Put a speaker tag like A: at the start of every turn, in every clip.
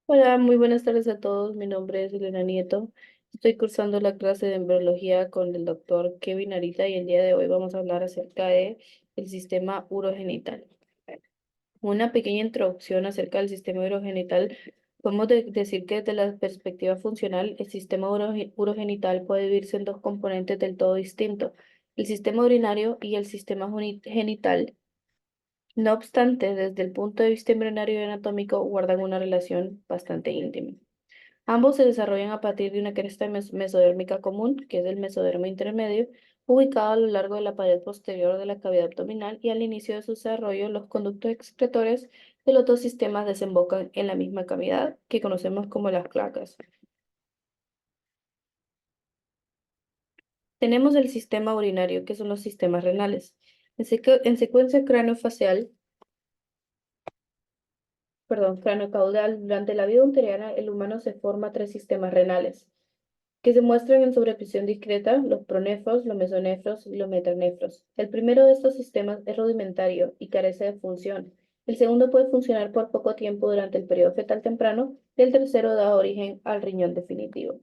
A: Hola, muy buenas tardes a todos. Mi nombre es Elena Nieto. Estoy cursando la clase de embriología con el doctor Kevin Arita y el día de hoy vamos a hablar acerca de el sistema urogenital. Una pequeña introducción acerca del sistema urogenital. Podemos decir que desde la perspectiva funcional, el sistema urogenital puede dividirse en dos componentes del todo distintos, el sistema urinario y el sistema genital. No obstante, desde el punto de vista embrionario y anatómico, guardan una relación bastante íntima. Ambos se desarrollan a partir de una cresta mesodérmica común, que es el mesodermo intermedio, ubicado a lo largo de la pared posterior de la cavidad abdominal, y al inicio de su desarrollo los conductos excretores de los dos sistemas desembocan en la misma cavidad, que conocemos como las cloacas. Tenemos el sistema urinario, que son los sistemas renales. En secuencia craneofacial, perdón, craneocaudal, durante la vida uteriana, el humano se forma tres sistemas renales que se muestran en sobreposición discreta los pronefros, los mesonefros y los metanefros. El primero de estos sistemas es rudimentario y carece de función. El segundo puede funcionar por poco tiempo durante el periodo fetal temprano y el tercero da origen al riñón definitivo.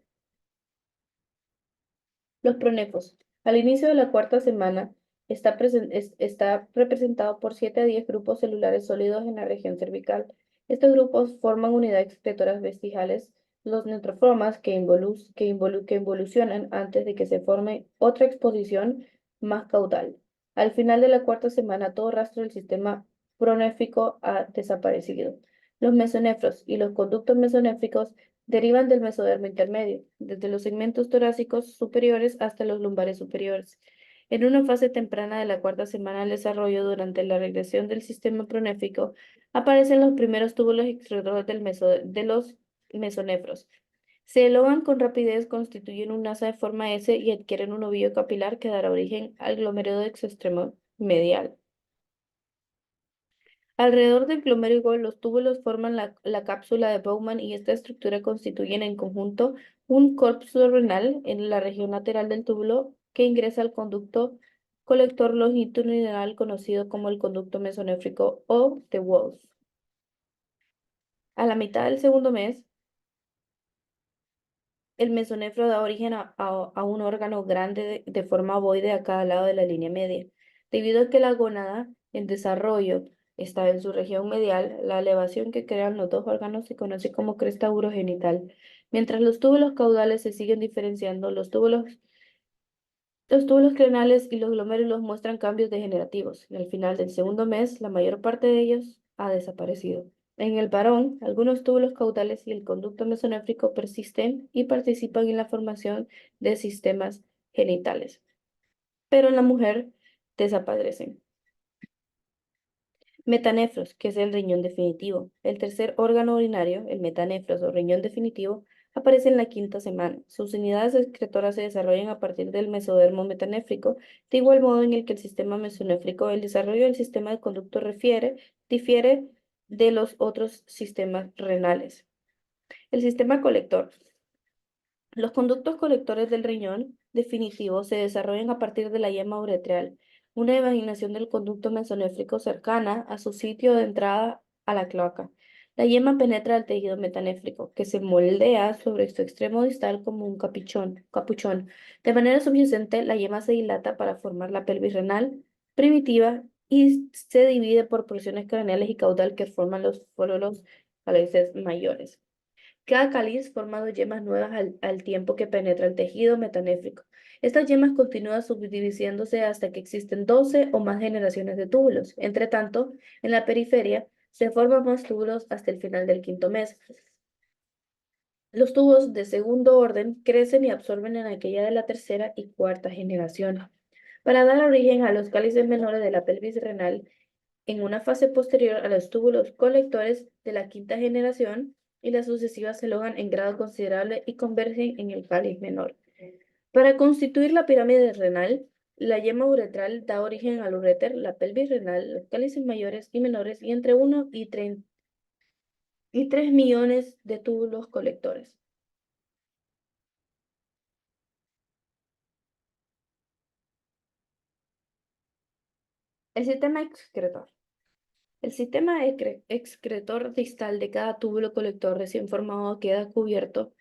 A: Los pronefros. Al inicio de la cuarta semana está representado por 7 a 10 grupos celulares sólidos en la región cervical. Estos grupos forman unidades excretoras vestijales, los neutroformas que involucionan antes de que se forme otra exposición más caudal. Al final de la cuarta semana, todo rastro del sistema pronéfico ha desaparecido. Los mesonefros y los conductos mesonéfricos derivan del mesodermo intermedio, desde los segmentos torácicos superiores hasta los lumbares superiores. En una fase temprana de la cuarta semana del desarrollo, durante la regresión del sistema pronéfico, aparecen los primeros túbulos excretores de los mesonefros. Se elongan con rapidez, constituyen un asa de forma S y adquieren un ovillo capilar que dará origen al glomérulo exoextremo medial. Alrededor del glomérulo, los túbulos forman la cápsula de Bowman y esta estructura constituyen en conjunto un corpus renal en la región lateral del túbulo que ingresa al conducto colector longitudinal conocido como el conducto mesonéfrico o The Walls. A la mitad del segundo mes, el mesonefro da origen a un órgano grande de forma ovoide a cada lado de la línea media. Debido a que la gónada en desarrollo está en su región medial, la elevación que crean los dos órganos se conoce como cresta urogenital. Mientras los túbulos caudales se siguen diferenciando, los túbulos crenales y los glomérulos muestran cambios degenerativos, y al final del segundo mes, la mayor parte de ellos ha desaparecido. En el varón, algunos túbulos caudales y el conducto mesonéfrico persisten y participan en la formación de sistemas genitales, pero en la mujer desaparecen. Metanefros, que es el riñón definitivo. El tercer órgano urinario, el metanefros o riñón definitivo, aparece en la quinta semana. Sus unidades excretoras se desarrollan a partir del mesodermo metanéfrico, de igual modo en el que el sistema mesonéfrico, el desarrollo del sistema de conducto difiere de los otros sistemas renales. El sistema colector. Los conductos colectores del riñón definitivo se desarrollan a partir de la yema uretral, una imaginación del conducto mesonéfrico cercana a su sitio de entrada a la cloaca. La yema penetra el tejido metanéfrico, que se moldea sobre su extremo distal como un capuchón. De manera subyacente, la yema se dilata para formar la pelvis renal primitiva y se divide por porciones craneales y caudal que forman los fórulos a veces mayores. Cada cáliz forma dos yemas nuevas al tiempo que penetra el tejido metanéfrico. Estas yemas continúan subdividiéndose hasta que existen 12 o más generaciones de túbulos. Entre tanto, en la periferia se forman más túbulos hasta el final del quinto mes. Los tubos de segundo orden crecen y absorben en aquella de la tercera y cuarta generación, para dar origen a los cálices menores de la pelvis renal en una fase posterior a los túbulos colectores de la quinta generación, y las sucesivas se logran en grado considerable y convergen en el cáliz menor. Para constituir la pirámide renal, la yema uretral da origen al uréter, la pelvis renal, los cálices mayores y menores y entre 1 y 3 millones de túbulos colectores. El sistema excretor. El sistema excretor distal de cada túbulo colector recién formado queda cubierto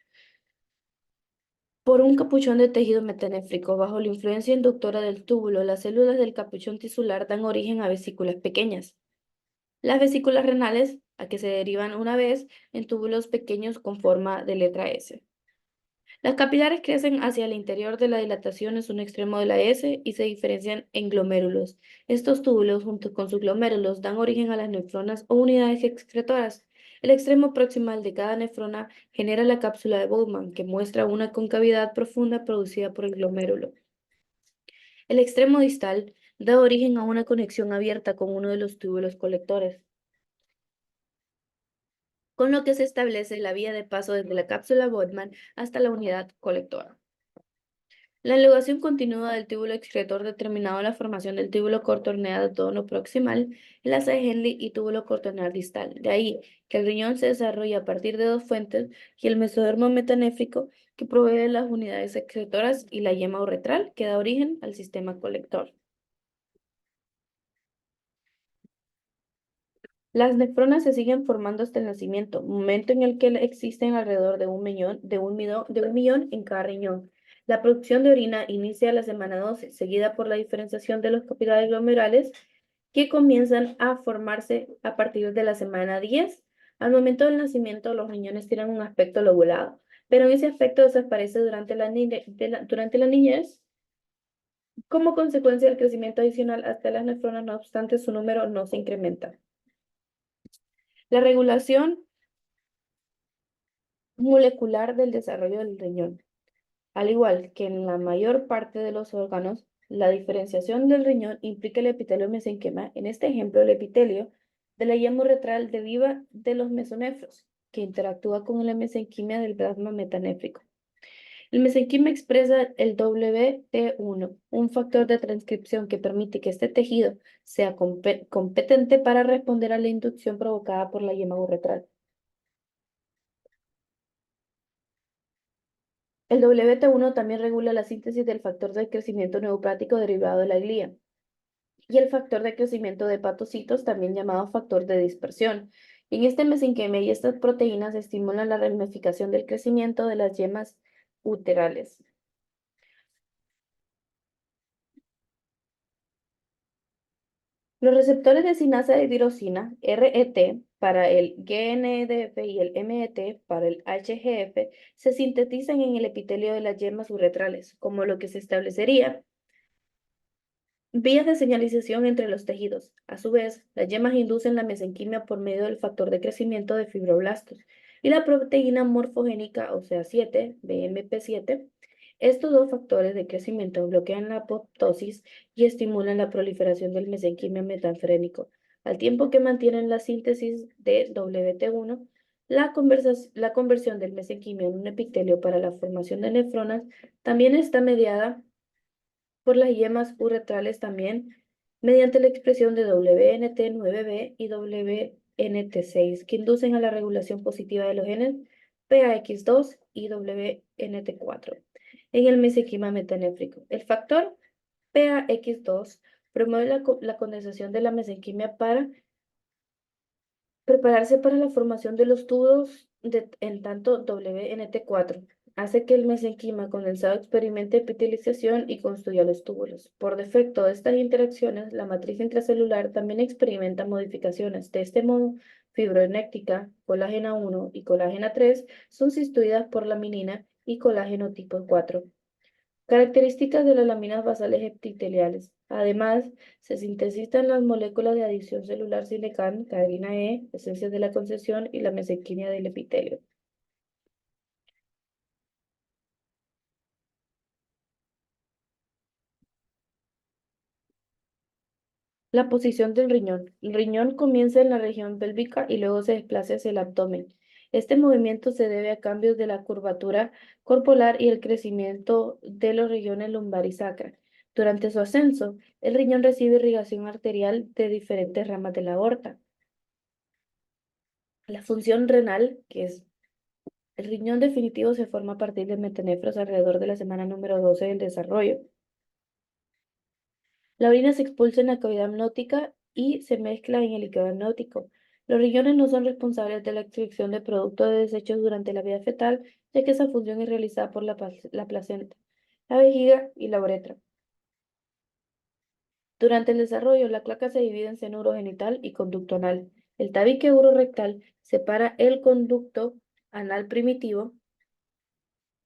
A: por un capuchón de tejido metanéfrico. Bajo la influencia inductora del túbulo, las células del capuchón tisular dan origen a vesículas pequeñas. Las vesículas renales, a que se derivan una vez en túbulos pequeños con forma de letra S. Las capilares crecen hacia el interior de la dilatación, es un extremo de la S, y se diferencian en glomérulos. Estos túbulos, junto con sus glomérulos, dan origen a las nefronas o unidades excretoras. El extremo proximal de cada nefrona genera la cápsula de Bowman, que muestra una concavidad profunda producida por el glomérulo. El extremo distal da origen a una conexión abierta con uno de los túbulos colectores, con lo que se establece la vía de paso desde la cápsula Bowman hasta la unidad colectora. La elongación continua del túbulo excretor determinado la formación del túbulo cortoneal tono proximal, enlace de Henle y túbulo cortoneal distal. De ahí que el riñón se desarrolla a partir de dos fuentes y el mesodermo metanéfrico que provee las unidades excretoras y la yema uretral que da origen al sistema colector. Las nefronas se siguen formando hasta el nacimiento, momento en el que existen alrededor de un millón en cada riñón. La producción de orina inicia a la semana 12, seguida por la diferenciación de los capilares glomerales que comienzan a formarse a partir de la semana 10. Al momento del nacimiento, los riñones tienen un aspecto lobulado, pero ese aspecto desaparece durante la niñez como consecuencia del crecimiento adicional hasta las nefronas, no obstante, su número no se incrementa. La regulación molecular del desarrollo del riñón. Al igual que en la mayor parte de los órganos, la diferenciación del riñón implica el epitelio mesenquima. En este ejemplo, el epitelio de la yema uretral deriva de los mesonefros, que interactúa con la mesenquimia del plasma metanéfrico. El mesenquima expresa el WT1, un factor de transcripción que permite que este tejido sea competente para responder a la inducción provocada por la yema uretral. El WT1 también regula la síntesis del factor de crecimiento neoplático derivado de la glía y el factor de crecimiento de hepatocitos, también llamado factor de dispersión. En este mesenquimia y estas proteínas estimulan la ramificación del crecimiento de las yemas uterales. Los receptores de sinasa de tirosina, RET, para el GNDF y el MET para el HGF, se sintetizan en el epitelio de las yemas uretrales, como lo que se establecería vías de señalización entre los tejidos. A su vez, las yemas inducen la mesenquimia por medio del factor de crecimiento de fibroblastos y la proteína morfogénica, o sea 7, BMP7. Estos dos factores de crecimiento bloquean la apoptosis y estimulan la proliferación del mesenquimio metanfrénico, al tiempo que mantienen la síntesis de WT1. La conversión del mesenquimio en un epitelio para la formación de nefronas también está mediada por las yemas uretrales también, mediante la expresión de WNT9B y WNT6, que inducen a la regulación positiva de los genes PAX2 y WNT4 en el mesenquima metanéfrico. El factor PAX2 promueve la condensación de la mesenquimia para prepararse para la formación de los tubos en tanto WNT4 hace que el mesenquima condensado experimente epitelización y construya los túbulos. Por defecto de estas interacciones, la matriz intracelular también experimenta modificaciones. De este modo, fibronéctica, colágena 1 y colágena 3 son sustituidas por laminina y colágeno tipo 4. Características de las láminas basales epiteliales. Además, se sintetizan las moléculas de adición celular silicán, cadena E, esencias de la concesión y la mesenquimia del epitelio. La posición del riñón. El riñón comienza en la región pélvica y luego se desplaza hacia el abdomen. Este movimiento se debe a cambios de la curvatura corporal y el crecimiento de los regiones lumbar y sacra. Durante su ascenso, el riñón recibe irrigación arterial de diferentes ramas de la aorta. La función renal, que es el riñón definitivo, se forma a partir de metanefros alrededor de la semana número 12 del desarrollo. La orina se expulsa en la cavidad amniótica y se mezcla en el líquido amniótico. Los riñones no son responsables de la excreción de productos de desechos durante la vida fetal, ya que esa función es realizada por la placenta, la vejiga y la uretra. Durante el desarrollo, la cloaca se divide en seno urogenital y conducto anal. El tabique urorectal separa el conducto anal primitivo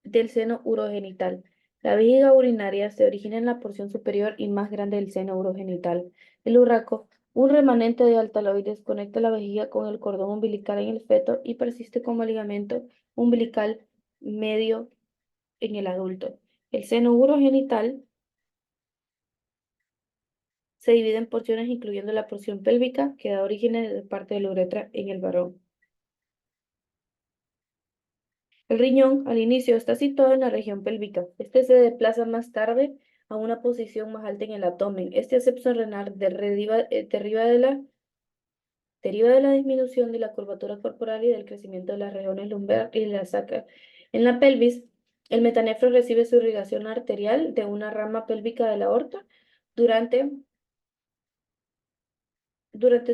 A: del seno urogenital. La vejiga urinaria se origina en la porción superior y más grande del seno urogenital. El urraco, un remanente de altaloides, conecta la vejiga con el cordón umbilical en el feto y persiste como ligamento umbilical medio en el adulto. El seno urogenital se divide en porciones incluyendo la porción pélvica que da origen a la parte de la uretra en el varón. El riñón, al inicio, está situado en la región pélvica. Este se desplaza más tarde a una posición más alta en el abdomen. Este acepto renal deriva de la disminución de la curvatura corporal y del crecimiento de las regiones lumbar y la sacra. En la pelvis, el metanefro recibe su irrigación arterial de una rama pélvica de la aorta durante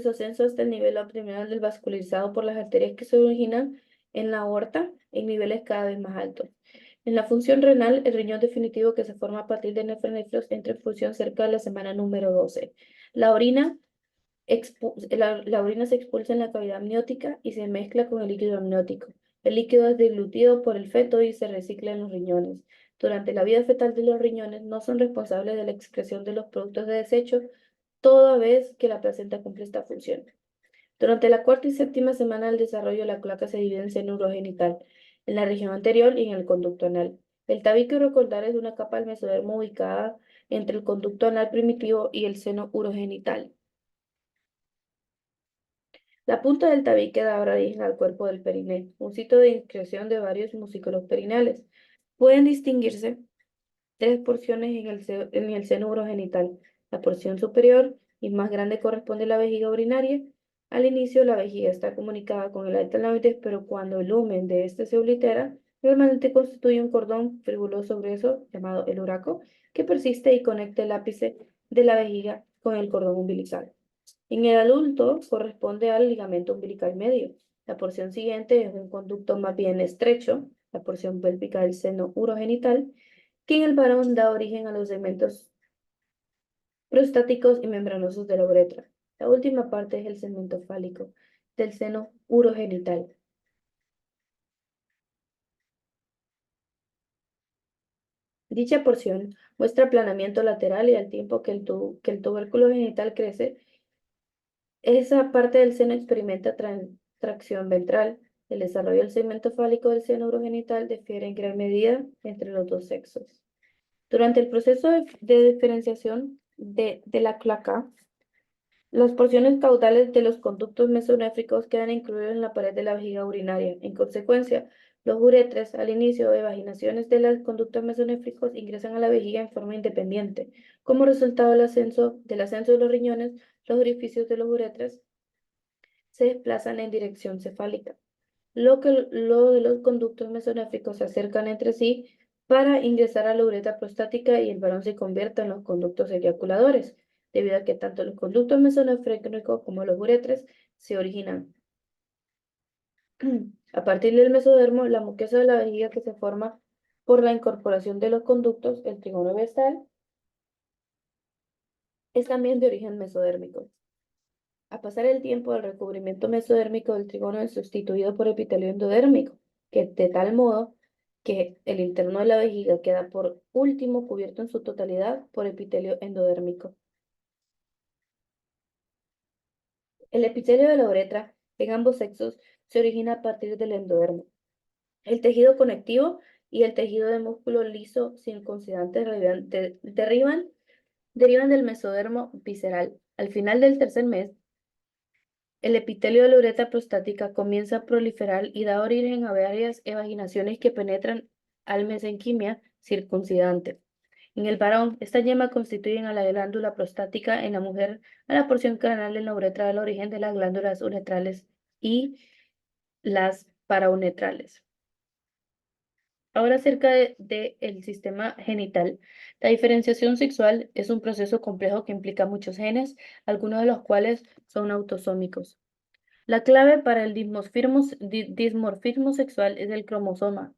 A: su ascenso hasta el nivel abdominal del vascularizado por las arterias que se originan en la aorta en niveles cada vez más altos. En la función renal, el riñón definitivo que se forma a partir de nefrófilos entra en función cerca de la semana número 12. La orina, la orina se expulsa en la cavidad amniótica y se mezcla con el líquido amniótico. El líquido es deglutido por el feto y se recicla en los riñones. Durante la vida fetal de los riñones no son responsables de la excreción de los productos de desecho, toda vez que la placenta cumple esta función. Durante la cuarta y séptima semana del desarrollo, la cloaca se divide en seno urogenital, en la región anterior y en el conducto anal. El tabique urocoldar es una capa del mesodermo ubicada entre el conducto anal primitivo y el seno urogenital. La punta del tabique da origen al cuerpo del periné, un sitio de inscripción de varios musículos perinales. Pueden distinguirse tres porciones en el seno urogenital. La porción superior y más grande corresponde a la vejiga urinaria. Al inicio, la vejiga está comunicada con el altaloides, pero cuando el lumen de este se oblitera, normalmente constituye un cordón fibroso grueso llamado el uraco, que persiste y conecta el ápice de la vejiga con el cordón umbilical. En el adulto corresponde al ligamento umbilical medio. La porción siguiente es un conducto más bien estrecho, la porción pélvica del seno urogenital, que en el varón da origen a los segmentos prostáticos y membranosos de la uretra. La última parte es el segmento fálico del seno urogenital. Dicha porción muestra aplanamiento lateral y al tiempo que el tubérculo genital crece, esa parte del seno experimenta tracción ventral. El desarrollo del segmento fálico del seno urogenital difiere en gran medida entre los dos sexos. Durante el proceso de diferenciación de la cloaca, las porciones caudales de los conductos mesonéfricos quedan incluidos en la pared de la vejiga urinaria. En consecuencia, los uretres, al inicio de vaginaciones de los conductos mesonéfricos, ingresan a la vejiga en forma independiente. Como resultado del ascenso de los riñones, los orificios de los uretres se desplazan en dirección cefálica. Lo de los conductos mesonéfricos se acercan entre sí para ingresar a la uretra prostática y el varón se convierte en los conductos eyaculadores, debido a que tanto los conductos mesonéfricos como los uretres se originan a partir del mesodermo, la mucosa de la vejiga que se forma por la incorporación de los conductos, el trígono vestal, es también de origen mesodérmico. A pasar el tiempo, el recubrimiento mesodérmico del trígono es sustituido por epitelio endodérmico, que de tal modo que el interno de la vejiga queda por último cubierto en su totalidad por epitelio endodérmico. El epitelio de la uretra en ambos sexos se origina a partir del endodermo. El tejido conectivo y el tejido de músculo liso circuncidante derivan del mesodermo visceral. Al final del tercer mes, el epitelio de la uretra prostática comienza a proliferar y da origen a varias evaginaciones que penetran al mesenquimia circuncidante. En el varón, estas yemas constituyen a la glándula prostática; en la mujer, a la porción craneal en la uretra del origen de las glándulas uretrales y las parauretrales. Ahora acerca de el sistema genital. La diferenciación sexual es un proceso complejo que implica muchos genes, algunos de los cuales son autosómicos. La clave para el dimorfismo sexual es el cromosoma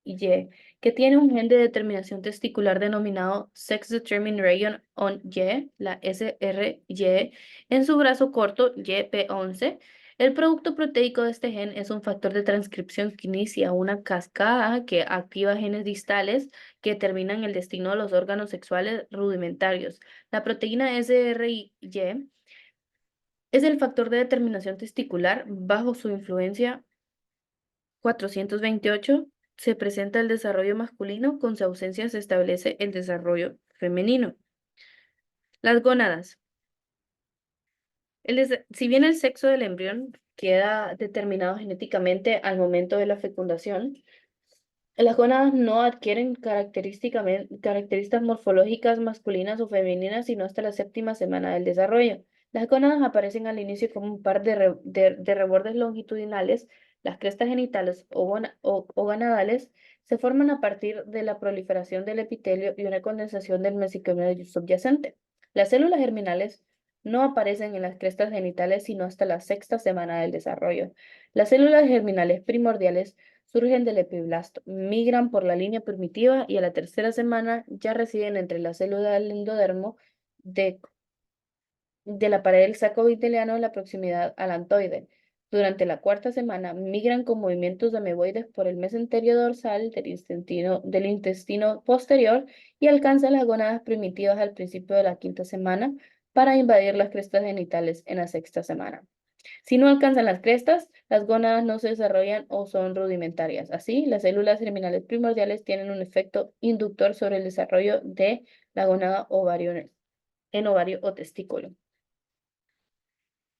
A: Y, que tiene un gen de determinación testicular denominado Sex Determined Region on Y, la SRY, en su brazo corto YP11. El producto proteico de este gen es un factor de transcripción que inicia una cascada que activa genes distales que determinan el destino de los órganos sexuales rudimentarios. La proteína SRY es el factor de determinación testicular. Bajo su influencia 428 se presenta el desarrollo masculino, con su ausencia se establece el desarrollo femenino. Las gónadas. Si bien el sexo del embrión queda determinado genéticamente al momento de la fecundación, las gónadas no adquieren características morfológicas masculinas o femeninas sino hasta la séptima semana del desarrollo. Las gónadas aparecen al inicio como un par de rebordes longitudinales. Las crestas genitales o gonadales se forman a partir de la proliferación del epitelio y una condensación del mesenquimio subyacente. Las células germinales no aparecen en las crestas genitales sino hasta la sexta semana del desarrollo. Las células germinales primordiales surgen del epiblasto, migran por la línea primitiva y a la tercera semana ya residen entre la célula del endodermo de, de la pared del saco viteliano en la proximidad al antoide. Durante la cuarta semana migran con movimientos ameboides por el mesenterio dorsal del intestino posterior y alcanzan las gónadas primitivas al principio de la quinta semana para invadir las crestas genitales en la sexta semana. Si no alcanzan las crestas, las gónadas no se desarrollan o son rudimentarias. Así, las células germinales primordiales tienen un efecto inductor sobre el desarrollo de la gónada en ovario o testículo.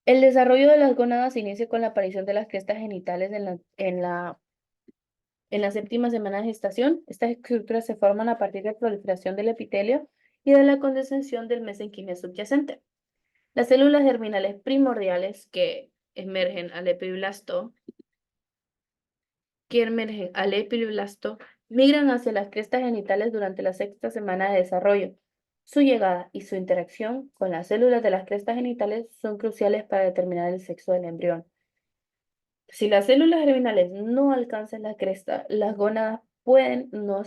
A: El desarrollo de las gónadas se inicia con la aparición de las crestas genitales en la séptima semana de gestación. Estas estructuras se forman a partir de la proliferación del epitelio y de la condensación del mesenquimio subyacente. Las células germinales primordiales que emergen al epiblasto migran hacia las crestas genitales durante la sexta semana de desarrollo. Su llegada y su interacción con las células de las crestas genitales son cruciales para determinar el sexo del embrión. Si las células germinales no alcanzan la cresta, las gónadas pueden no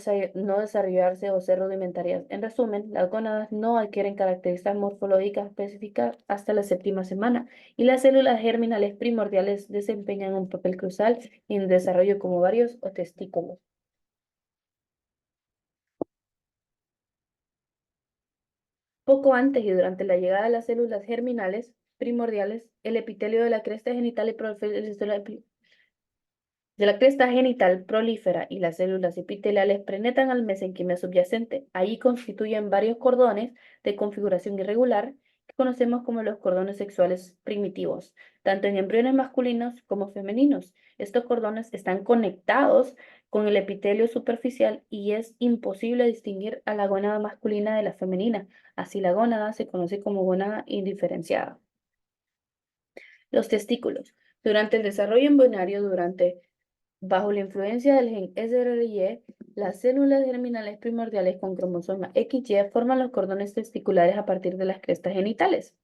A: desarrollarse o ser rudimentarias. En resumen, las gónadas no adquieren características morfológicas específicas hasta la séptima semana y las células germinales primordiales desempeñan un papel crucial en el desarrollo como ovarios o testículos. Poco antes y durante la llegada de las células germinales primordiales, el epitelio de la cresta genital prolífera y las células epiteliales penetran al mesenquimio subyacente. Allí constituyen varios cordones de configuración irregular que conocemos como los cordones sexuales primitivos, tanto en embriones masculinos como femeninos. Estos cordones están conectados con el epitelio superficial y es imposible distinguir a la gónada masculina de la femenina. Así la gónada se conoce como gónada indiferenciada. Los testículos. Durante el desarrollo embrionario, bajo la influencia del gen SRY, las células germinales primordiales con cromosoma XY forman los cordones testiculares a partir de las crestas genitales.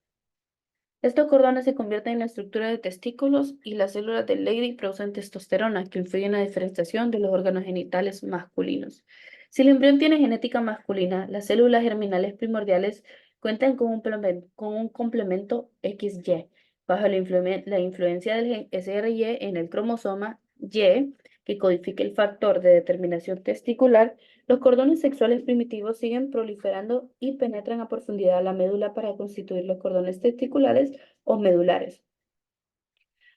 A: Estos cordones se convierten en la estructura de testículos y las células de Leydig producen testosterona, que influye en la diferenciación de los órganos genitales masculinos. Si el embrión tiene genética masculina, las células germinales primordiales cuentan con un complemento XY. Bajo la influencia del gen SRY en el cromosoma Y, que codifica el factor de determinación testicular, los cordones sexuales primitivos siguen proliferando y penetran a profundidad la médula para constituir los cordones testiculares o medulares.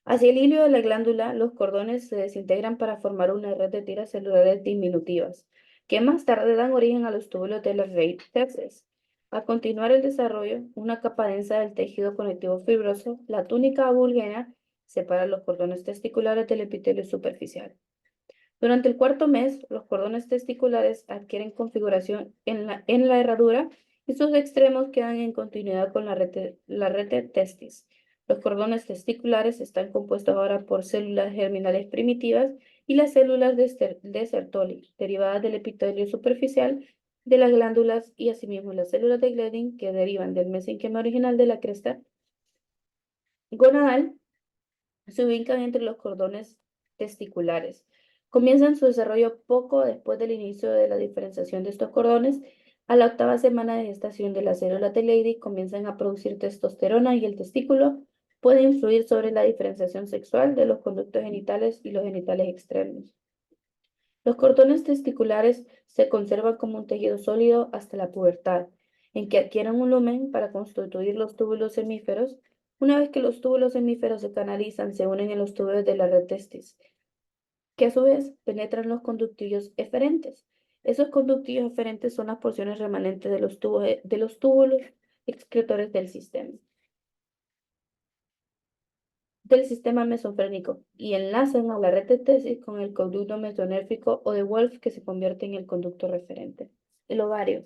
A: Hacia el hilo de la glándula, los cordones se desintegran para formar una red de tiras celulares diminutivas, que más tarde dan origen a los túbulos de la Reyes. A continuar el desarrollo, una capa densa del tejido conectivo fibroso, la túnica abulgena, separa los cordones testiculares del epitelio superficial. Durante el cuarto mes, los cordones testiculares adquieren configuración en la herradura y sus extremos quedan en continuidad con la red de testis. Los cordones testiculares están compuestos ahora por células germinales primitivas y las células de Sertoli, derivadas del epitelio superficial de las glándulas y asimismo las células de Gledin que derivan del mesenquima original de la cresta gonadal se ubican entre los cordones testiculares. Comienzan su desarrollo poco después del inicio de la diferenciación de estos cordones. A la octava semana de gestación de las células de Leydig comienzan a producir testosterona y el testículo puede influir sobre la diferenciación sexual de los conductos genitales y los genitales externos. Los cordones testiculares se conservan como un tejido sólido hasta la pubertad, en que adquieren un lumen para constituir los túbulos semíferos. Una vez que los túbulos semíferos se canalizan, se unen en los túbulos de la red testis, que a su vez penetran los conductillos eferentes. Esos conductillos eferentes son las porciones remanentes de los túbulos excretores del sistema mesofrénico y enlazan a la red de testis con el conducto mesonéfico o de Wolff que se convierte en el conducto referente. El ovario.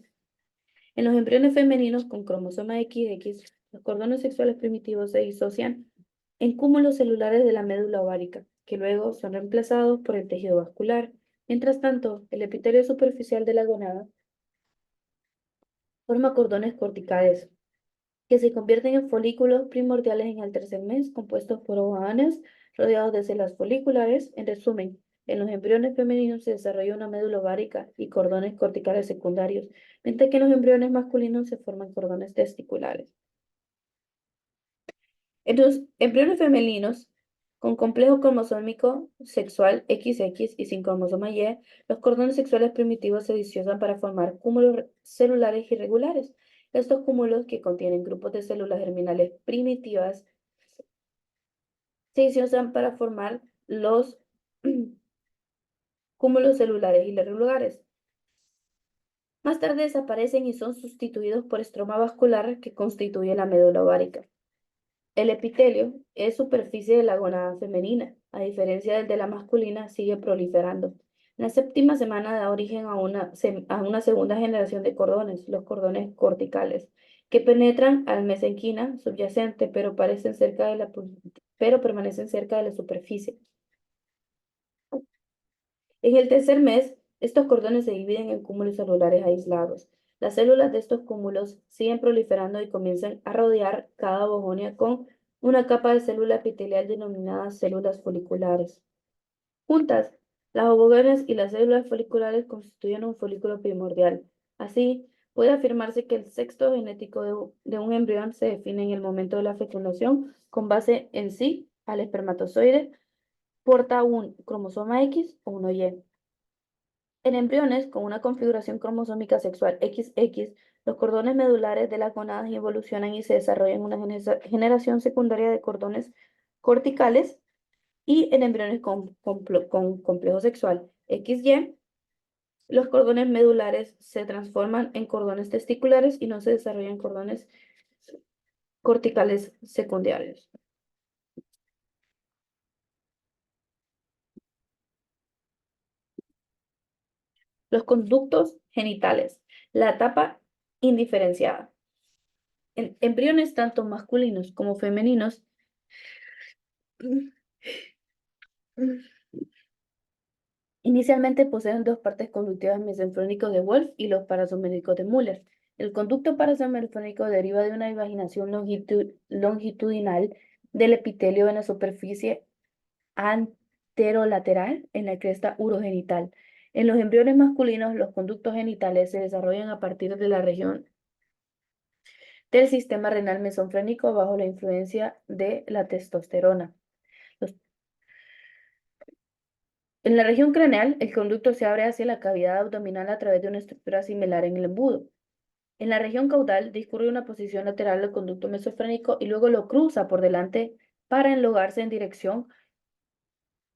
A: En los embriones femeninos con cromosoma XX, los cordones sexuales primitivos se disocian en cúmulos celulares de la médula ovárica, que luego son reemplazados por el tejido vascular. Mientras tanto, el epitelio superficial de la gonada forma cordones corticales, que se convierten en folículos primordiales en el tercer mes, compuestos por ovámenes rodeados de células foliculares. En resumen, en los embriones femeninos se desarrolla una médula ovárica y cordones corticales secundarios, mientras que en los embriones masculinos se forman cordones testiculares. En los embriones femeninos con complejo cromosómico sexual XX y sin cromosoma Y, los cordones sexuales primitivos se disocian para formar cúmulos celulares irregulares. Estos cúmulos, que contienen grupos de células germinales primitivas, se disocian para formar los cúmulos celulares irregulares. Más tarde desaparecen y son sustituidos por estroma vascular que constituye la médula ovárica. El epitelio es superficie de la gónada femenina, a diferencia del de la masculina, sigue proliferando. En la séptima semana da origen a una segunda generación de cordones, los cordones corticales, que penetran al mesenquima subyacente, pero permanecen cerca de la superficie. En el tercer mes, estos cordones se dividen en cúmulos celulares aislados. Las células de estos cúmulos siguen proliferando y comienzan a rodear cada ovogonia con una capa de célula epitelial denominada células foliculares. Juntas, las ovogonias y las células foliculares constituyen un folículo primordial. Así, puede afirmarse que el sexo genético de un embrión se define en el momento de la fecundación con base en sí al espermatozoide porta un cromosoma X o uno Y. En embriones con una configuración cromosómica sexual XX, los cordones medulares de las gónadas evolucionan y se desarrollan una generación secundaria de cordones corticales, y en embriones con complejo sexual XY, los cordones medulares se transforman en cordones testiculares y no se desarrollan cordones corticales secundarios. Los conductos genitales. La etapa indiferenciada. En embriones tanto masculinos como femeninos inicialmente poseen dos partes conductivas mesenfrónicos de Wolff y los parasométricos de Müller. El conducto parasométrico deriva de una invaginación longitudinal del epitelio en la superficie anterolateral en la cresta urogenital. En los embriones masculinos, los conductos genitales se desarrollan a partir de la región del sistema renal mesofrénico bajo la influencia de la testosterona. En la región craneal, el conducto se abre hacia la cavidad abdominal a través de una estructura similar en el embudo. En la región caudal discurre una posición lateral del conducto mesofrénico y luego lo cruza por delante para enlogarse en dirección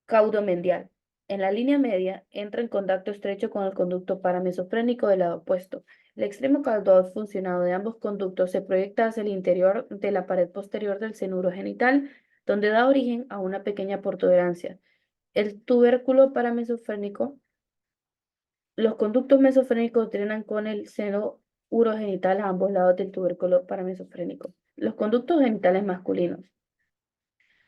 A: caudomedial. En la línea media entra en contacto estrecho con el conducto paramesofrénico del lado opuesto. El extremo caudal funcionado de ambos conductos se proyecta hacia el interior de la pared posterior del seno urogenital, donde da origen a una pequeña protuberancia. El tubérculo paramesofrénico. Los conductos mesofrénicos drenan con el seno urogenital a ambos lados del tubérculo paramesofrénico. Los conductos genitales masculinos.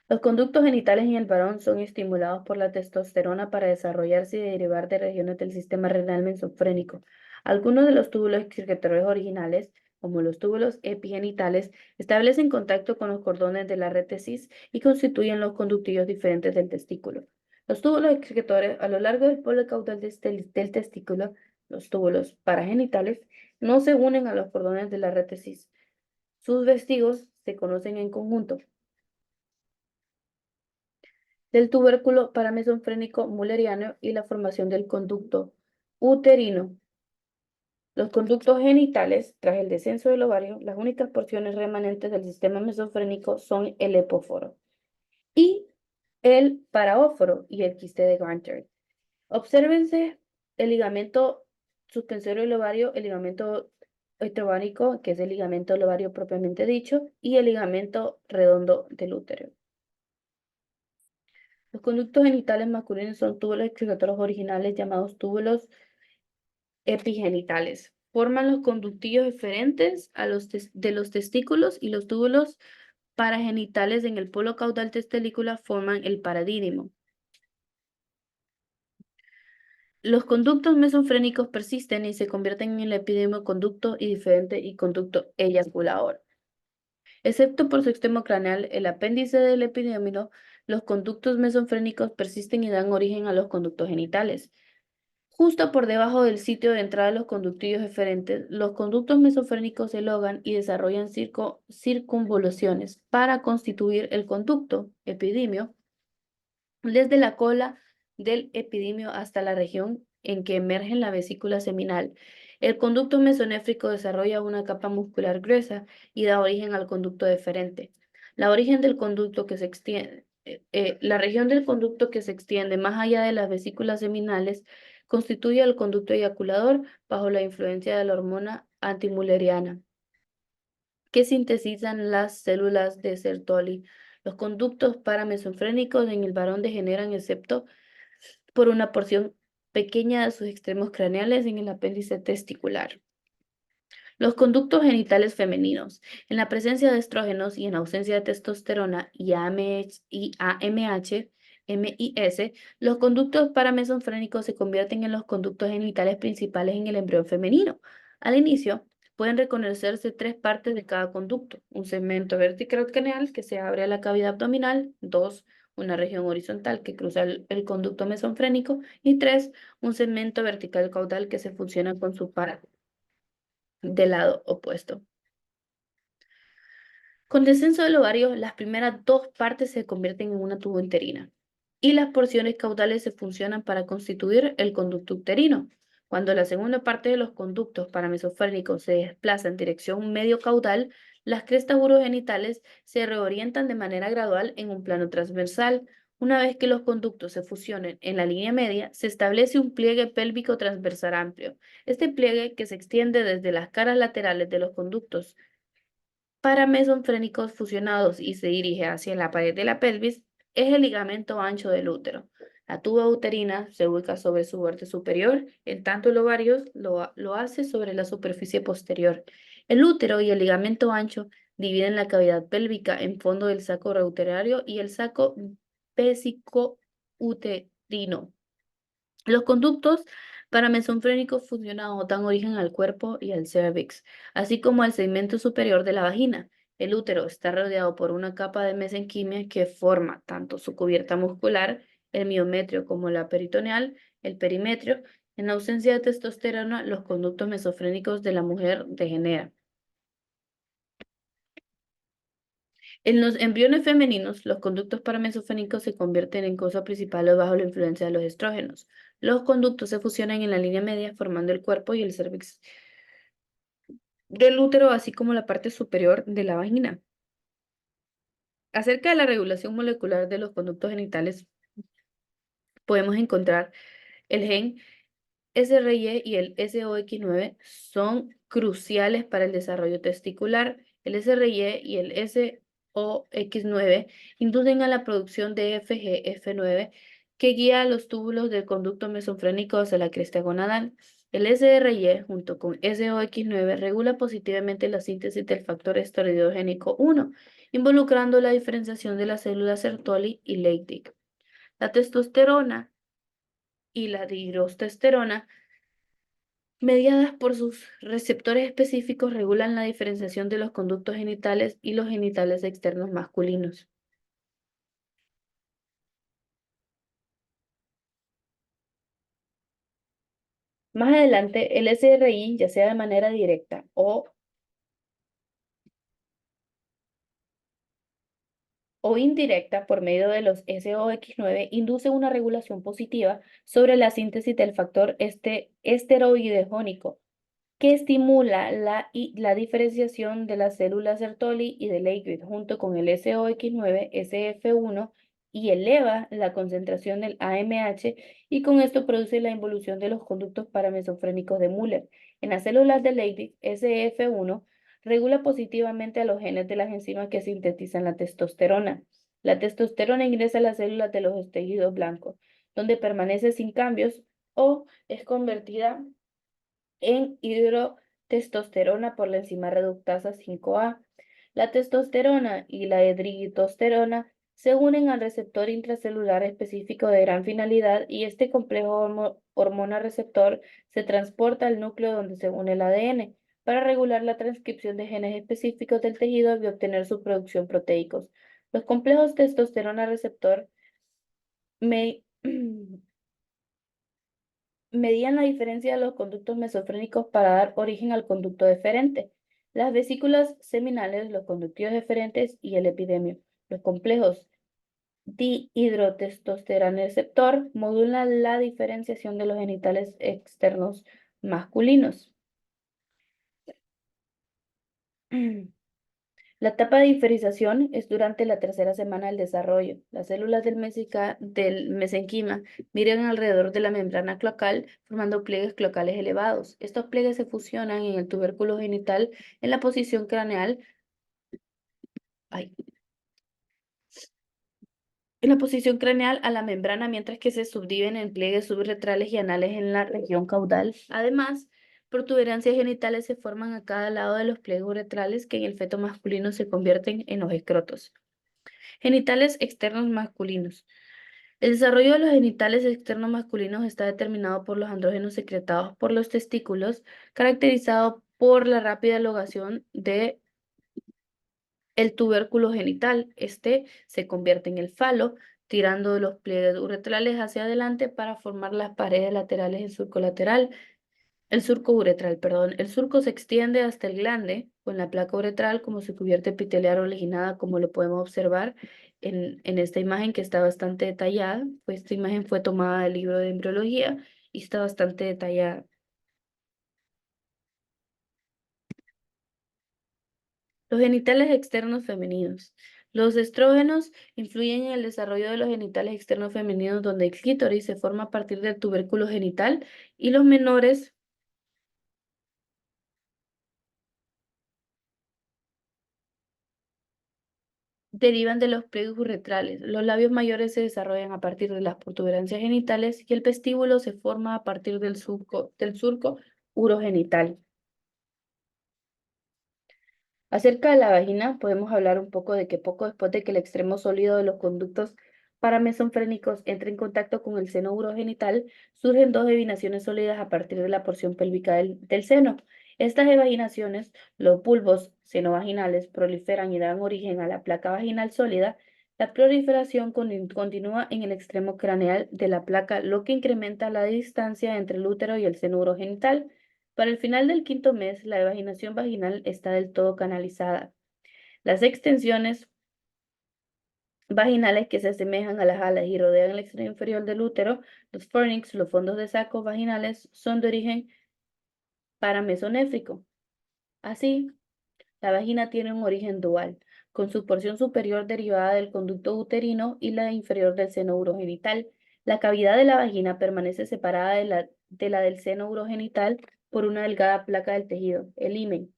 A: Los conductos genitales en el varón son estimulados por la testosterona para desarrollarse y derivar de regiones del sistema renal mesofrénico. Algunos de los túbulos excretorios originales, como los túbulos epigenitales, establecen contacto con los cordones de la rétesis y constituyen los conductillos diferentes del testículo. Los túbulos excretorios a lo largo del polo caudal del testículo, los túbulos paragenitales, no se unen a los cordones de la rétesis. Sus vestigos se conocen en conjunto del tubérculo paramesofrénico mulleriano y la formación del conducto uterino. Los conductos genitales, tras el descenso del ovario, las únicas porciones remanentes del sistema mesofrénico son el epóforo y el paraóforo y el quiste de Granther. Obsérvense el ligamento suspensorio del ovario, el ligamento heterobánico, que es el ligamento del ovario propiamente dicho, y el ligamento redondo del útero. Los conductos genitales masculinos son túbulos excretorios originales llamados túbulos epigenitales. Forman los conductillos diferentes a los de los testículos y los túbulos paragenitales en el polo caudal testícula forman el paradínimo. Los conductos mesofrénicos persisten y se convierten en el epidemio conducto y diferente y conducto eyaculador. Excepto por su extremo craneal, el apéndice del epidémino, los conductos mesofrénicos persisten y dan origen a los conductos genitales. Justo por debajo del sitio de entrada de los conductillos eferentes, los conductos mesofrénicos se elongan y desarrollan circunvoluciones para constituir el conducto epidimio desde la cola del epidimio hasta la región en que emerge la vesícula seminal. El conducto mesonéfrico desarrolla una capa muscular gruesa y da origen al conducto deferente. La región del conducto que se extiende más allá de las vesículas seminales constituye el conducto eyaculador bajo la influencia de la hormona antimulleriana que sintetizan las células de Sertoli. Los conductos paramesofrénicos en el varón degeneran excepto por una porción pequeña de sus extremos craneales en el apéndice testicular. Los conductos genitales femeninos. En la presencia de estrógenos y en ausencia de testosterona y AMH, MIS, los conductos paramesofrénicos se convierten en los conductos genitales principales en el embrión femenino. Al inicio, pueden reconocerse tres partes de cada conducto: un segmento vertical craneal que se abre a la cavidad abdominal; dos, una región horizontal que cruza el conducto mesofrénico; y tres, un segmento vertical caudal que se fusiona con su par del lado opuesto. Con descenso del ovario, las primeras dos partes se convierten en una tubo-uterina y las porciones caudales se funcionan para constituir el conducto uterino. Cuando la segunda parte de los conductos paramesofrénicos se desplaza en dirección medio caudal, las crestas urogenitales se reorientan de manera gradual en un plano transversal. Una vez que los conductos se fusionen en la línea media, se establece un pliegue pélvico transversal amplio. Este pliegue, que se extiende desde las caras laterales de los conductos paramesofrénicos fusionados y se dirige hacia la pared de la pelvis, es el ligamento ancho del útero. La tuba uterina se ubica sobre su borde superior, en tanto el ovario lo hace sobre la superficie posterior. El útero y el ligamento ancho dividen la cavidad pélvica en fondo del saco ureterario y el saco vesico-uterino. Los conductos paramesofrénicos fusionados dan origen al cuerpo y al cervix, así como al segmento superior de la vagina. El útero está rodeado por una capa de mesenquimia que forma tanto su cubierta muscular, el miometrio, como la peritoneal, el perimetrio. En ausencia de testosterona, los conductos mesofrénicos de la mujer degeneran. En los embriones femeninos, los conductos paramesofrénicos se convierten en causa principal bajo la influencia de los estrógenos. Los conductos se fusionan en la línea media formando el cuerpo y el cervix del útero, así como la parte superior de la vagina. Acerca de la regulación molecular de los conductos genitales, podemos encontrar el gen SRY y el SOX9 son cruciales para el desarrollo testicular. El SRY y el SOX9 inducen a la producción de FGF9 que guía a los túbulos del conducto mesofrénico hacia la cresta gonadal. El SRY junto con SOX9 regula positivamente la síntesis del factor esteroidogénico 1, involucrando la diferenciación de las células Sertoli y Leydig. La testosterona y la dihidrotestosterona, mediadas por sus receptores específicos, regulan la diferenciación de los conductos genitales y los genitales externos masculinos. Más adelante, el SRI, ya sea de manera directa o indirecta por medio de los SOX9, induce una regulación positiva sobre la síntesis del factor esteroidogénico, que estimula la diferenciación de las células Sertoli y de Leydig junto con el SOX9, SF1, y eleva la concentración del AMH, y con esto produce la involución de los conductos paramesofrénicos de Müller. En las células de Leydig, SF1 regula positivamente a los genes de las enzimas que sintetizan la testosterona. La testosterona ingresa a las células de los tejidos blancos, donde permanece sin cambios o es convertida en hidrotestosterona por la enzima reductasa 5A. La testosterona y la edritosterona se unen al receptor intracelular específico de gran finalidad, y este complejo hormona-receptor se transporta al núcleo donde se une el ADN para regular la transcripción de genes específicos del tejido y obtener su producción proteicos. Los complejos testosterona-receptor me medían la diferencia de los conductos mesofrénicos para dar origen al conducto deferente, las vesículas seminales, los conductos deferentes y el epidemio. Los complejos dihidrotestosterona receptor modulan la diferenciación de los genitales externos masculinos. La etapa de diferenciación es durante la tercera semana del desarrollo. Las células del mesenquima migran alrededor de la membrana cloacal, formando pliegues cloacales elevados. Estos pliegues se fusionan en el tubérculo genital en la posición craneal, ay, a la membrana, mientras que se subdividen en pliegues subretrales y anales en la región caudal. Además, protuberancias genitales se forman a cada lado de los pliegues uretrales, que en el feto masculino se convierten en los escrotos. Genitales externos masculinos. El desarrollo de los genitales externos masculinos está determinado por los andrógenos secretados por los testículos, caracterizado por la rápida elongación de el tubérculo genital. Este se convierte en el falo, tirando de los pliegues uretrales hacia adelante para formar las paredes laterales del surco lateral. El surco uretral, perdón. El surco se extiende hasta el glande con la placa uretral como su cubierta epitelial originada, como lo podemos observar en esta imagen, que está bastante detallada. Pues esta imagen fue tomada del libro de embriología y está bastante detallada. Los genitales externos femeninos. Los estrógenos influyen en el desarrollo de los genitales externos femeninos, donde el clítoris se forma a partir del tubérculo genital y los menores derivan de los pliegues uretrales. Los labios mayores se desarrollan a partir de las protuberancias genitales y el vestíbulo se forma a partir del surco urogenital. Acerca de la vagina, podemos hablar un poco de que poco después de que el extremo sólido de los conductos paramesofrénicos entre en contacto con el seno urogenital, surgen dos evaginaciones sólidas a partir de la porción pélvica del seno. Estas evaginaciones, los bulbos senovaginales, proliferan y dan origen a la placa vaginal sólida. La proliferación continúa en el extremo craneal de la placa, lo que incrementa la distancia entre el útero y el seno urogenital. Para el final del quinto mes, la evaginación vaginal está del todo canalizada. Las extensiones vaginales que se asemejan a las alas y rodean el extremo inferior del útero, los fornix, los fondos de saco vaginales, son de origen paramesonéfrico. Así, la vagina tiene un origen dual, con su porción superior derivada del conducto uterino y la inferior del seno urogenital. La cavidad de la vagina permanece separada de la del seno urogenital por una delgada placa del tejido, el himen.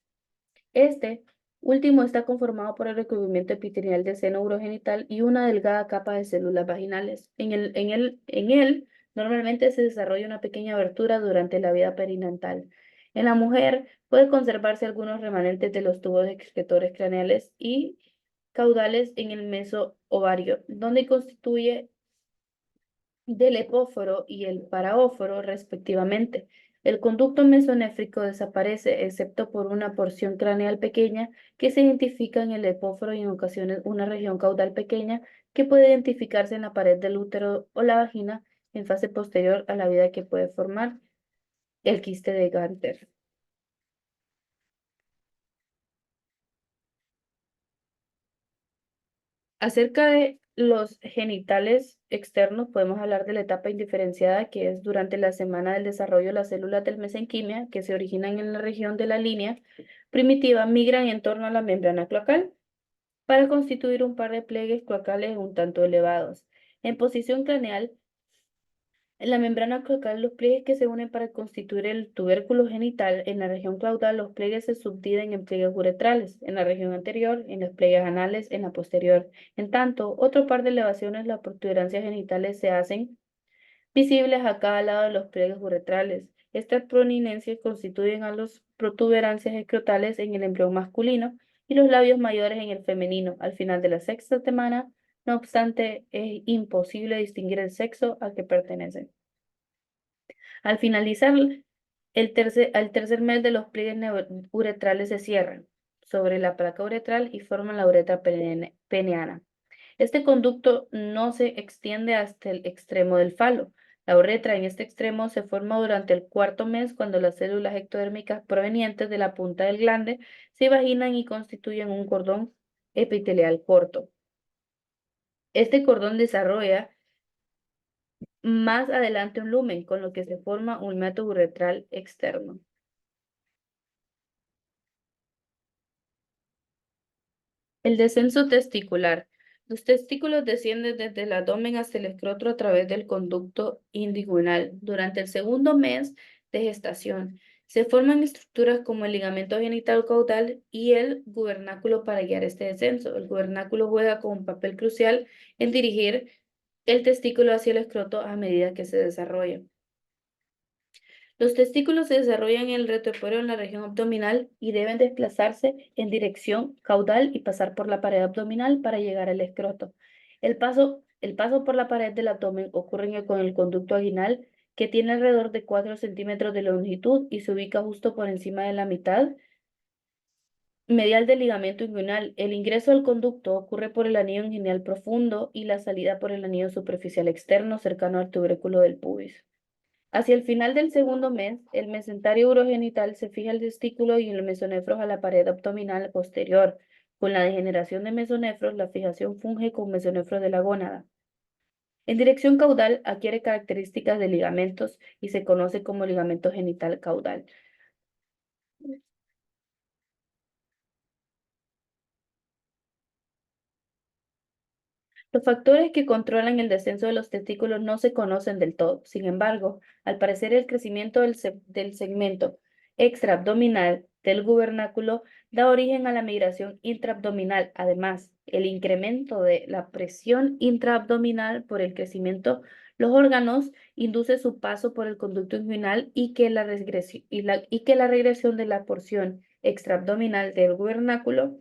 A: Este último está conformado por el recubrimiento epitelial del seno urogenital y una delgada capa de células vaginales. En él Normalmente se desarrolla una pequeña abertura durante la vida perinatal. En la mujer puede conservarse algunos remanentes de los tubos excretores craneales y caudales en el mesoovario, donde constituye del epóforo y el paraóforo, respectivamente. El conducto mesonéfrico desaparece, excepto por una porción craneal pequeña que se identifica en el epóforo y en ocasiones una región caudal pequeña que puede identificarse en la pared del útero o la vagina en fase posterior a la vida que puede formar el quiste de Ganter. Acerca de los genitales externos, podemos hablar de la etapa indiferenciada, que es durante la semana del desarrollo las células del mesenquimia, que se originan en la región de la línea primitiva, migran en torno a la membrana cloacal para constituir un par de pliegues cloacales un tanto elevados. En posición craneal, en la membrana cloacal, los pliegues que se unen para constituir el tubérculo genital, en la región caudal, los pliegues se subdividen en pliegues uretrales, en la región anterior, en los pliegues anales, en la posterior. En tanto, otro par de elevaciones, las protuberancias genitales, se hacen visibles a cada lado de los pliegues uretrales. Estas prominencias constituyen a las protuberancias escrotales en el embrión masculino y los labios mayores en el femenino. Al final de la sexta semana, no obstante, es imposible distinguir el sexo a que pertenecen. Al finalizar al tercer mes de los pliegues uretrales se cierran sobre la placa uretral y forman la uretra peneana. Este conducto no se extiende hasta el extremo del falo. La uretra en este extremo se forma durante el cuarto mes cuando las células ectodérmicas provenientes de la punta del glande se vaginan y constituyen un cordón epitelial corto. Este cordón desarrolla más adelante un lumen, con lo que se forma un meato uretral externo. El descenso testicular. Los testículos descienden desde el abdomen hasta el escroto a través del conducto inguinal. Durante el segundo mes de gestación, se forman estructuras como el ligamento genital caudal y el gubernáculo para guiar este descenso. El gubernáculo juega con un papel crucial en dirigir el testículo hacia el escroto a medida que se desarrolla. Los testículos se desarrollan en el retroperio en la región abdominal y deben desplazarse en dirección caudal y pasar por la pared abdominal para llegar al escroto. El paso por la pared del abdomen ocurre con el conducto vaginal, que tiene alrededor de 4 centímetros de longitud y se ubica justo por encima de la mitad medial del ligamento inguinal. El ingreso al conducto ocurre por el anillo inguinal profundo y la salida por el anillo superficial externo cercano al tubérculo del pubis. Hacia el final del segundo mes, el mesentario urogenital se fija el testículo y el mesonefros a la pared abdominal posterior. Con la degeneración de mesonefros, la fijación funge con mesonefros de la gónada. En dirección caudal, adquiere características de ligamentos y se conoce como ligamento genital caudal. Los factores que controlan el descenso de los testículos no se conocen del todo. Sin embargo, al parecer el crecimiento del segmento extraabdominal del gubernáculo da origen a la migración intraabdominal. Además, el incremento de la presión intraabdominal por el crecimiento los órganos induce su paso por el conducto inguinal y que la regresión de la porción extraabdominal del gubernáculo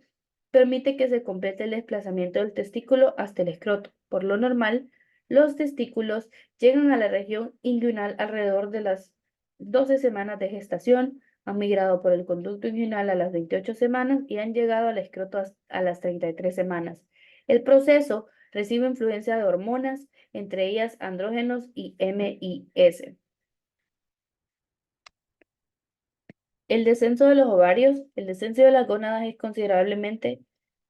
A: permite que se complete el desplazamiento del testículo hasta el escroto. Por lo normal, los testículos llegan a la región inguinal alrededor de las 12 semanas de gestación, han migrado por el conducto inguinal a las 28 semanas y han llegado al escroto a las 33 semanas. El proceso recibe influencia de hormonas, entre ellas andrógenos y MIS. El descenso de los ovarios, el descenso de las gónadas es considerablemente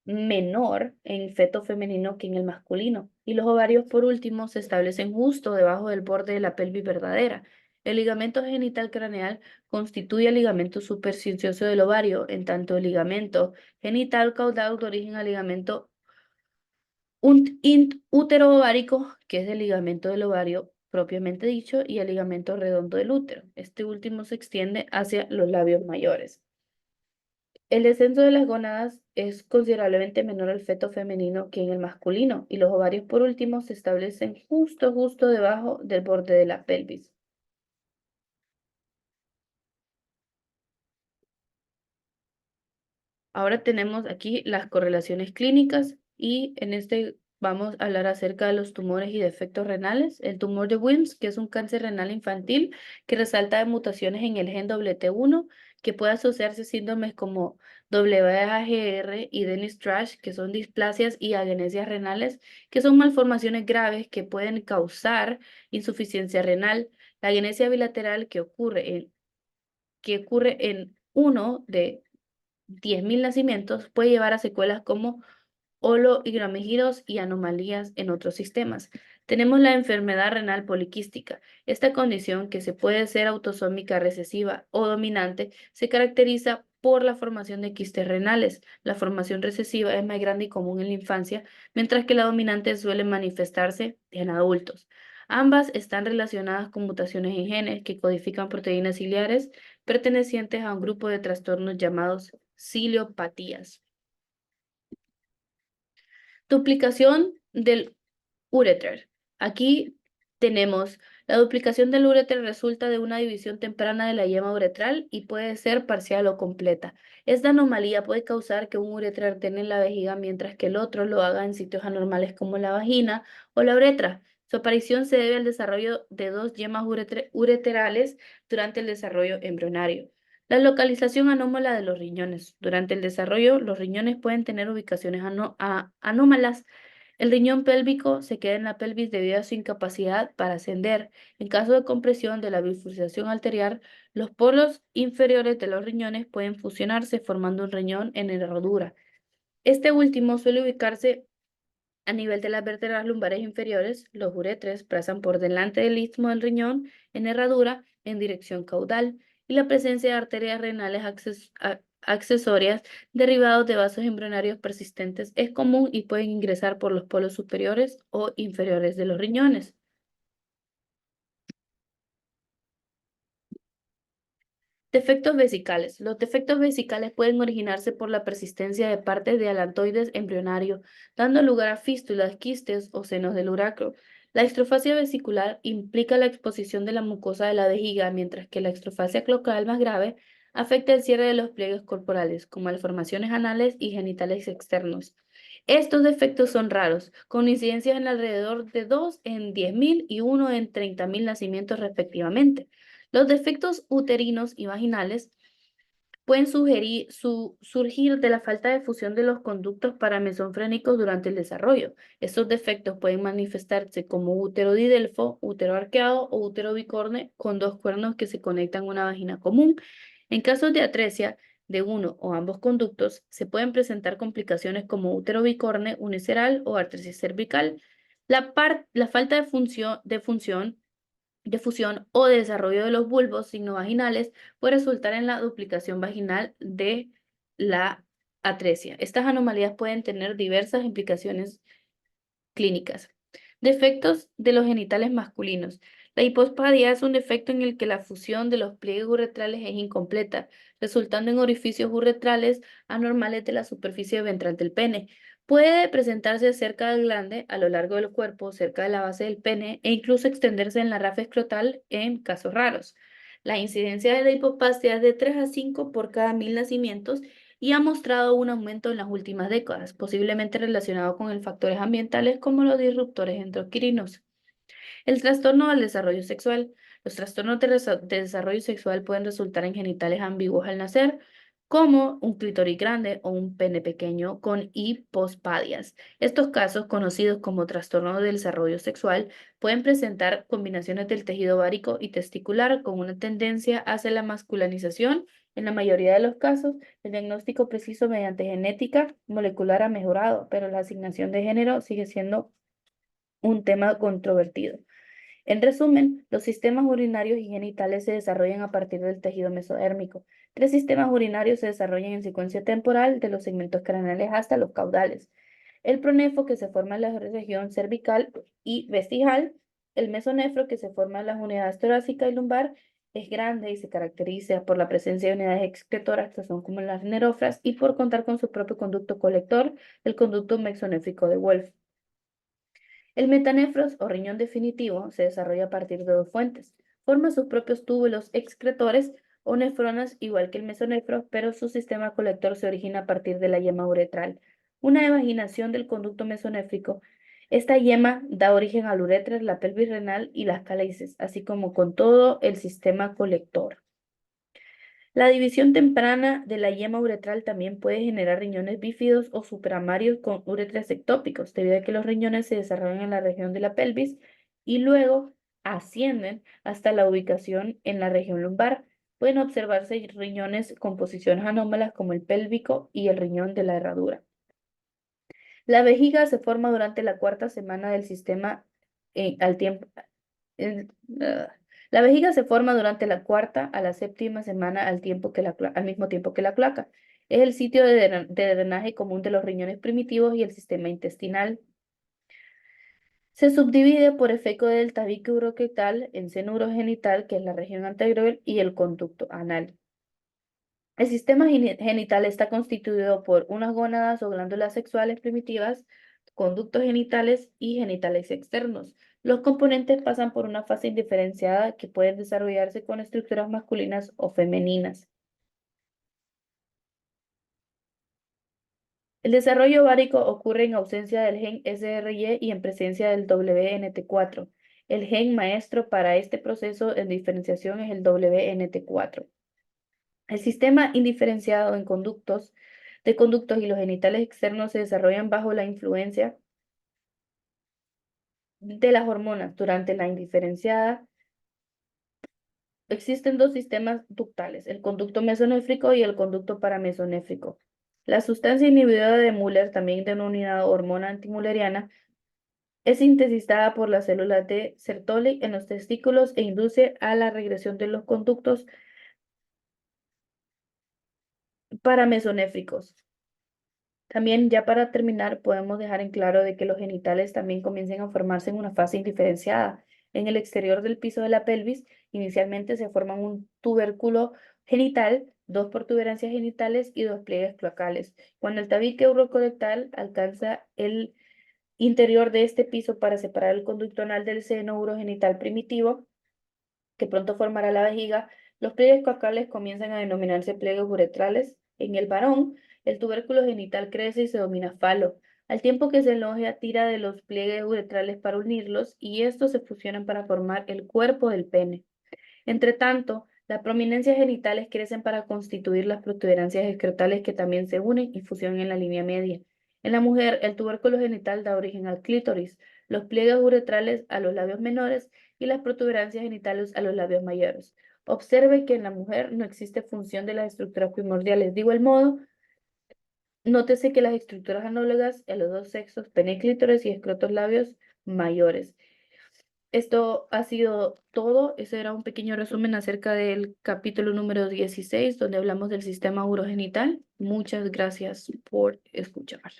A: menor en el feto femenino que en el masculino, y los ovarios, por último, se establecen justo debajo del borde de la pelvis verdadera. El ligamento genital craneal constituye el ligamento supersticioso del ovario, en tanto el ligamento genital caudal da origen al ligamento útero ovárico, que es el ligamento del ovario propiamente dicho, y el ligamento redondo del útero. Este último se extiende hacia los labios mayores. El descenso de las gónadas es considerablemente menor al feto femenino que en el masculino, y los ovarios, por último, se establecen justo debajo del borde de la pelvis. Ahora tenemos aquí las correlaciones clínicas y en este vamos a hablar acerca de los tumores y defectos renales. El tumor de Wilms, que es un cáncer renal infantil que resalta de mutaciones en el gen WT1, que puede asociarse a síndromes como WAGR y Dennis-Trash, que son displasias y agenesias renales, que son malformaciones graves que pueden causar insuficiencia renal. La agenesia bilateral que ocurre en uno de 10.000 nacimientos puede llevar a secuelas como holoigamegidos y anomalías en otros sistemas. Tenemos la enfermedad renal poliquística. Esta condición, que se puede ser autosómica recesiva o dominante, se caracteriza por la formación de quistes renales. La formación recesiva es más grande y común en la infancia, mientras que la dominante suele manifestarse en adultos. Ambas están relacionadas con mutaciones en genes que codifican proteínas ciliares pertenecientes a un grupo de trastornos llamados ciliopatías. Duplicación del uréter. Aquí tenemos la duplicación del uréter resulta de una división temprana de la yema uretral y puede ser parcial o completa. Esta anomalía puede causar que un ureter alterne en la vejiga mientras que el otro lo haga en sitios anormales como la vagina o la uretra. Su aparición se debe al desarrollo de dos yemas ureterales durante el desarrollo embrionario. La localización anómala de los riñones. Durante el desarrollo, los riñones pueden tener ubicaciones anómalas. El riñón pélvico se queda en la pelvis debido a su incapacidad para ascender. En caso de compresión de la bifurcación arterial, los polos inferiores de los riñones pueden fusionarse formando un riñón en herradura. Este último suele ubicarse a nivel de las vértebras lumbares inferiores. Los uretres pasan por delante del istmo del riñón en herradura en dirección caudal, y la presencia de arterias renales accesorias derivados de vasos embrionarios persistentes es común y pueden ingresar por los polos superiores o inferiores de los riñones. Defectos vesicales. Los defectos vesicales pueden originarse por la persistencia de partes de alantoides embrionario, dando lugar a fístulas, quistes o senos del uretro. La extrofasia vesicular implica la exposición de la mucosa de la vejiga, mientras que la extrofasia cloacal más grave afecta el cierre de los pliegues corporales, como malformaciones anales y genitales externos. Estos defectos son raros, con incidencias en alrededor de 2 en 10.000 y 1 en 30.000 nacimientos respectivamente. Los defectos uterinos y vaginales pueden surgir de la falta de fusión de los conductos paramesofrénicos durante el desarrollo. Estos defectos pueden manifestarse como útero didelfo, útero arqueado o útero bicorne con dos cuernos que se conectan a una vagina común. En casos de atresia de uno o ambos conductos, se pueden presentar complicaciones como útero bicorne uniceral o artritis cervical. La falta de fusión o de desarrollo de los bulbos signovaginales puede resultar en la duplicación vaginal de la atresia. Estas anomalías pueden tener diversas implicaciones clínicas. Defectos de los genitales masculinos. La hipospadia es un defecto en el que la fusión de los pliegues uretrales es incompleta, resultando en orificios uretrales anormales de la superficie ventral del pene. Puede presentarse cerca del glande, a lo largo del cuerpo, cerca de la base del pene e incluso extenderse en la rafa escrotal en casos raros. La incidencia de la hipospasia es de 3 a 5 por cada 1.000 nacimientos y ha mostrado un aumento en las últimas décadas, posiblemente relacionado con factores ambientales como los disruptores endocrinos. El trastorno del desarrollo sexual. Los trastornos de desarrollo sexual pueden resultar en genitales ambiguos al nacer, como un clítoris grande o un pene pequeño con hipospadias. Estos casos, conocidos como trastornos del desarrollo sexual, pueden presentar combinaciones del tejido ovárico y testicular con una tendencia hacia la masculinización. En la mayoría de los casos, el diagnóstico preciso mediante genética molecular ha mejorado, pero la asignación de género sigue siendo un tema controvertido. En resumen, los sistemas urinarios y genitales se desarrollan a partir del tejido mesodérmico. Tres sistemas urinarios se desarrollan en secuencia temporal de los segmentos craneales hasta los caudales. El pronefro, que se forma en la región cervical y vestigial, el mesonefro, que se forma en las unidades torácica y lumbar, Es grande y se caracteriza por la presencia de unidades excretoras que son como las nerófras y por contar con su propio conducto colector, el conducto mesonéfrico de Wolff. El metanefros o riñón definitivo se desarrolla a partir de dos fuentes. Forma sus propios túbulos excretores o nefronas igual que el mesonefro, pero su sistema colector se origina a partir de la yema uretral. Una evaginación del conducto mesonéfrico. Esta yema da origen al uretra, la pelvis renal y las cálices, así como con todo el sistema colector. La división temprana de la yema uretral también puede generar riñones bífidos o supramarios con uretras ectópicos, debido a que los riñones se desarrollan en la región de la pelvis y luego ascienden hasta la ubicación en la región lumbar. Pueden observarse riñones con posiciones anómalas como el pélvico y el riñón de la herradura. La vejiga se forma durante la cuarta semana del sistema al tiempo. el- ah, la vejiga se forma durante la cuarta a la séptima semana al mismo tiempo que la cloaca. Es el sitio de drenaje común de los riñones primitivos y el sistema intestinal. Se subdivide por efecto del tabique uroquetal en seno urogenital, que es la región anterior, y el conducto anal. El sistema genital está constituido por unas gónadas o glándulas sexuales primitivas, conductos genitales y genitales externos. Los componentes pasan por una fase indiferenciada que pueden desarrollarse con estructuras masculinas o femeninas. El desarrollo ovárico ocurre en ausencia del gen SRY y en presencia del WNT4. El gen maestro para este proceso de diferenciación es el WNT4. El sistema indiferenciado de conductos y los genitales externos se desarrollan bajo la influencia de las hormonas. Durante la indiferenciada existen dos sistemas ductales, el conducto mesonéfrico y el conducto paramesonéfrico. La sustancia inhibidora de Müller, también denominada hormona antimülleriana, es sintetizada por las células de Sertoli en los testículos e induce a la regresión de los conductos paramesonéfricos. También, ya para terminar, podemos dejar en claro de que los genitales también comienzan a formarse en una fase indiferenciada. En el exterior del piso de la pelvis, inicialmente se forman un tubérculo genital, dos protuberancias genitales y dos pliegues cloacales. Cuando el tabique urocolectal alcanza el interior de este piso para separar el conducto anal del seno urogenital primitivo, que pronto formará la vejiga, los pliegues coacales comienzan a denominarse pliegues uretrales. En el varón, el tubérculo genital crece y se domina falo, al tiempo que se elogia tira de los pliegues uretrales para unirlos y estos se fusionan para formar el cuerpo del pene. Entre tanto, las prominencias genitales crecen para constituir las protuberancias excretales que también se unen y fusionan en la línea media. En la mujer, el tubérculo genital da origen al clítoris, los pliegues uretrales a los labios menores y las protuberancias genitales a los labios mayores. Observe que en la mujer no existe función de las estructuras primordiales. De igual modo, nótese que las estructuras análogas en los dos sexos, pene y clítoris y escrotos labios mayores. Esto ha sido todo. Ese era un pequeño resumen acerca del capítulo número 16, donde hablamos del sistema urogenital. Muchas gracias por escuchar.